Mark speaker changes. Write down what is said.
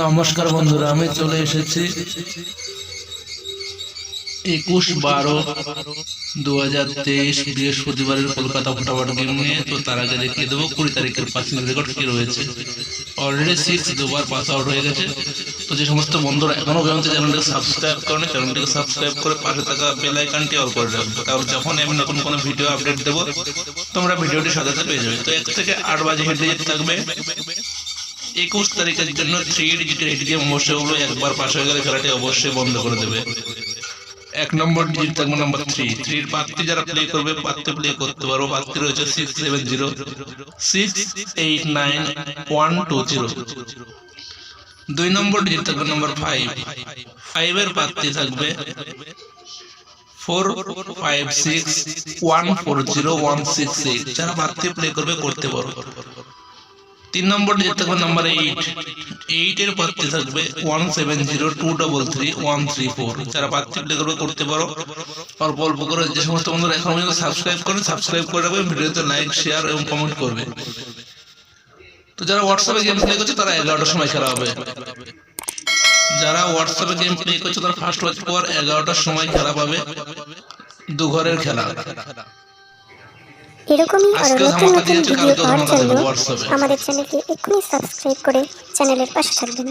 Speaker 1: নমস্কার বন্ধুরা, আমি চলে এসেছি 21/12/2023 বৃহস্পতিবারের কলকাতা ফটাফট গেম নিয়ে। তো তার আগে দেখিয়ে দেবো 20 তারিখের পাসিং রেকর্ড কি রয়েছে। অলরেডি 6 দুবার পাস আউট হয়ে গেছে। তো যে সমস্ত বন্ধুরা এখনো পর্যন্ত চ্যানেলটাকে সাবস্ক্রাইব করেনি, চ্যানেলটাকে সাবস্ক্রাইব করে পাশে থাকা বেল আইকনটি অল করে রাখবে, তাহলে যখন আমি নতুন কোনো ভিডিও আপডেট দেবো তোমরা ভিডিওটি সাথে সাথে পেয়ে যাবে। তো 1 থেকে 8 বাজে হেঁটে যেতে থাকবে। 21 তারিখের জন্য 3 ডিজিটের এটিএম অবশ্যই হলো, একবার পাস হয়ে গেলে খেলাটি অবশ্যই বন্ধ করে দেবে। 1 নম্বর ডিজিট থাকবে নাম্বার 3। 3 প্রার্থী যারা প্লে করবে প্রার্থী প্লে করতে পারো। প্রার্থী রয়েছে 6706891120। 2 নম্বর ডিজিট থাকবে নাম্বার 5। 5 এর প্রার্থী থাকবে 4561401668। যারা প্রার্থী প্লে করবে করতে পারো। 3 নম্বর ডিজিট থাকবে নাম্বার 8। 8 এর প্রার্থী থাকবে 1702333134। যারা প্রার্থী প্লে করবে করতে পারো। অল্প অল্প করে যে সমস্ত বন্ধুরা এখন পর্যন্ত সাবস্ক্রাইব করেন সাবস্ক্রাইব করে রাখবে, ভিডিওতে লাইক শেয়ার এবং কমেন্ট করবে। তো যারা হোয়াটসঅ্যাপে গেম প্লে করছে তারা 11টার সময় খেলা হবে। যারা হোয়াটসঅ্যাপে গেম প্লে করছে তারা ফার্স্ট ওয়াচ পর 11টার সময় খেলা পাবে। দু ঘরের খেলা।
Speaker 2: এরকমই আরো নতুন নতুন ভিডিও পাওয়ার জন্য আমাদের চ্যানেলকে এক্ষুনি সাবস্ক্রাইব করে চ্যানেলের পাশে থাকবেন।